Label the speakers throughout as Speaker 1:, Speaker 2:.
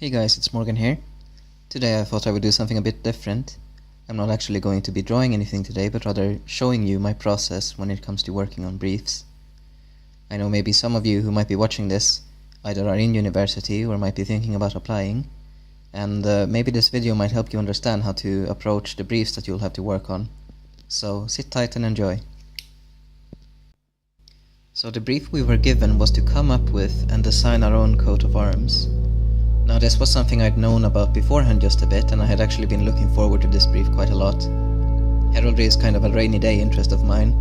Speaker 1: Hey guys, it's Morgan here. Today I thought I would do something a bit different. I'm not actually going to be drawing anything today, but rather showing you my process when it comes to working on briefs. I know maybe some of you who might be watching this either are in university or might be thinking about applying, and maybe this video might help you understand how to approach the briefs that you'll have to work on. So sit tight and enjoy. So the brief we were given was to come up with and design our own coat of arms. Now this was something I'd known about beforehand just a bit, and I had actually been looking forward to this brief quite a lot. Heraldry is kind of a rainy day interest of mine,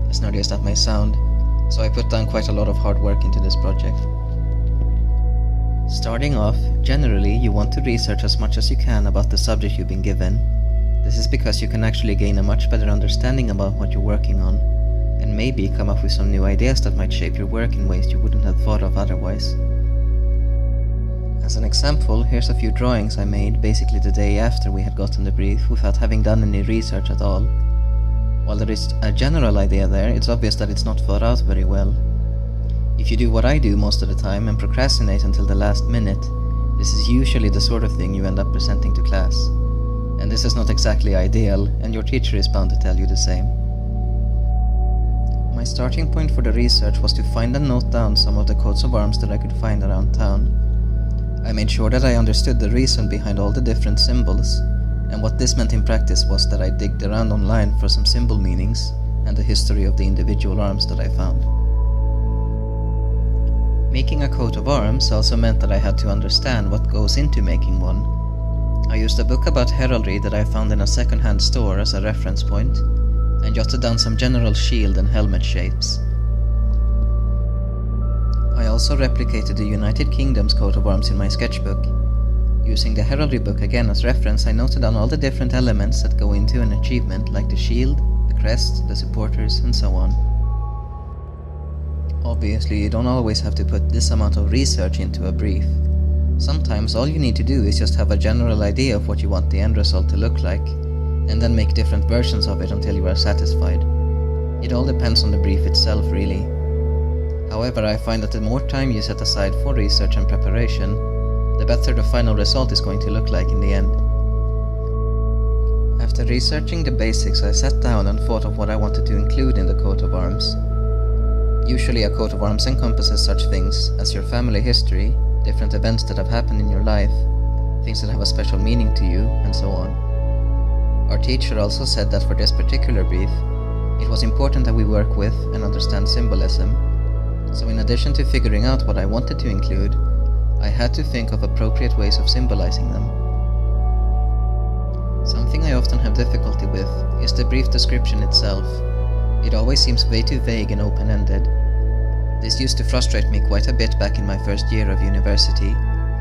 Speaker 1: as nerdy as that may sound, so I put down quite a lot of hard work into this project. Starting off, generally you want to research as much as you can about the subject you've been given. This is because you can actually gain a much better understanding about what you're working on, and maybe come up with some new ideas that might shape your work in ways you wouldn't have thought of otherwise. As an example, here's a few drawings I made basically the day after we had gotten the brief without having done any research at all. While there is a general idea there, it's obvious that it's not thought out very well. If you do what I do most of the time and procrastinate until the last minute, this is usually the sort of thing you end up presenting to class. And this is not exactly ideal, and your teacher is bound to tell you the same. My starting point for the research was to find and note down some of the coats of arms that I could find around town. I made sure that I understood the reason behind all the different symbols, and what this meant in practice was that I digged around online for some symbol meanings and the history of the individual arms that I found. Making a coat of arms also meant that I had to understand what goes into making one. I used a book about heraldry that I found in a second-hand store as a reference point, and jotted down some general shield and helmet shapes. I also replicated the United Kingdom's coat of arms in my sketchbook. Using the heraldry book again as reference, I noted down all the different elements that go into an achievement, like the shield, the crest, the supporters, and so on. Obviously, you don't always have to put this amount of research into a brief. Sometimes all you need to do is just have a general idea of what you want the end result to look like, and then make different versions of it until you are satisfied. It all depends on the brief itself, really. However, I find that the more time you set aside for research and preparation, the better the final result is going to look like in the end. After researching the basics, I sat down and thought of what I wanted to include in the coat of arms. Usually a coat of arms encompasses such things as your family history, different events that have happened in your life, things that have a special meaning to you, and so on. Our teacher also said that for this particular brief, it was important that we work with and understand symbolism. So in addition to figuring out what I wanted to include, I had to think of appropriate ways of symbolizing them. Something I often have difficulty with is the brief description itself. It always seems way too vague and open-ended. This used to frustrate me quite a bit back in my first year of university,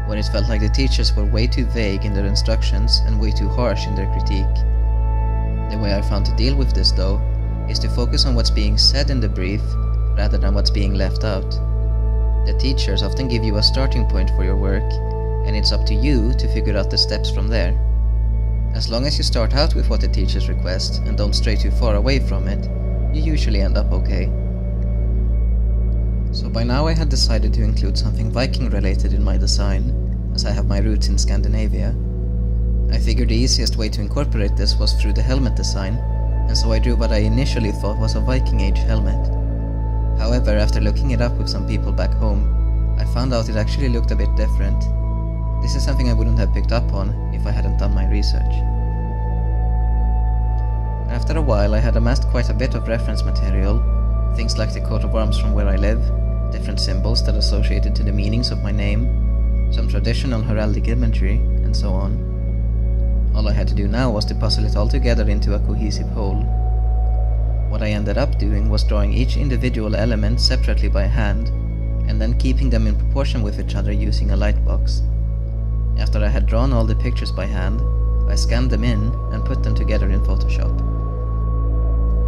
Speaker 1: when it felt like the teachers were way too vague in their instructions and way too harsh in their critique. The way I found to deal with this, though, is to focus on what's being said in the brief rather than what's being left out. The teachers often give you a starting point for your work, and it's up to you to figure out the steps from there. As long as you start out with what the teachers request and don't stray too far away from it, you usually end up okay. So by now I had decided to include something Viking related in my design, as I have my roots in Scandinavia. I figured the easiest way to incorporate this was through the helmet design, and so I drew what I initially thought was a Viking Age helmet. However, after looking it up with some people back home, I found out it actually looked a bit different. This is something I wouldn't have picked up on if I hadn't done my research. After a while, I had amassed quite a bit of reference material, things like the coat of arms from where I live, different symbols that associated to the meanings of my name, some traditional heraldic imagery, and so on. All I had to do now was to puzzle it all together into a cohesive whole. What I ended up doing was drawing each individual element separately by hand, and then keeping them in proportion with each other using a lightbox. After I had drawn all the pictures by hand, I scanned them in and put them together in Photoshop.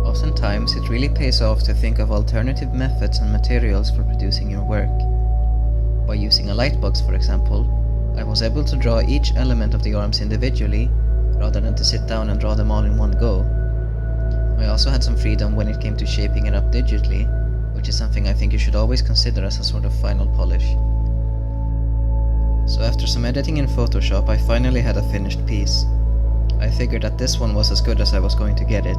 Speaker 1: Oftentimes, it really pays off to think of alternative methods and materials for producing your work. By using a lightbox, for example, I was able to draw each element of the arms individually, rather than to sit down and draw them all in one go. I also had some freedom when it came to shaping it up digitally, which is something I think you should always consider as a sort of final polish. So after some editing in Photoshop, I finally had a finished piece. I figured that this one was as good as I was going to get it,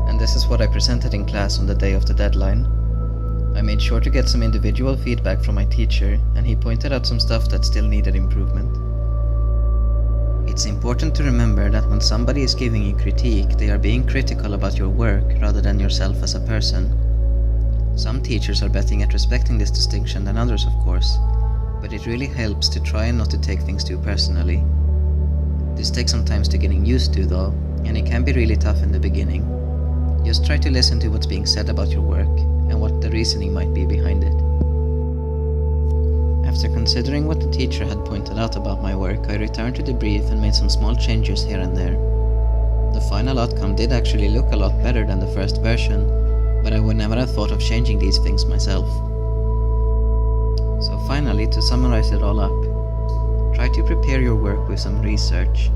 Speaker 1: and this is what I presented in class on the day of the deadline. I made sure to get some individual feedback from my teacher, and he pointed out some stuff that still needed improvement. It's important to remember that when somebody is giving you critique, they are being critical about your work rather than yourself as a person. Some teachers are better at respecting this distinction than others, of course, but it really helps to try not to take things too personally. This takes some time to getting used to though, and it can be really tough in the beginning. Just try to listen to what's being said about your work and what the reasoning might be behind it. After considering what the teacher had pointed out about my work, I returned to the brief and made some small changes here and there. The final outcome did actually look a lot better than the first version, but I would never have thought of changing these things myself. So finally, to summarize it all up, try to prepare your work with some research.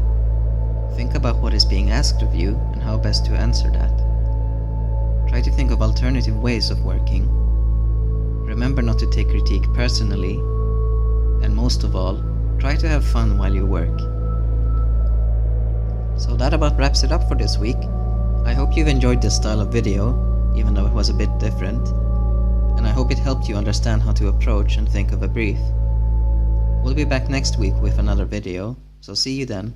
Speaker 1: Think about what is being asked of you and how best to answer that. Try to think of alternative ways of working. Remember not to take critique personally, and most of all, try to have fun while you work. So that about wraps it up for this week. I hope you've enjoyed this style of video, even though it was a bit different, and I hope it helped you understand how to approach and think of a brief. We'll be back next week with another video, so see you then.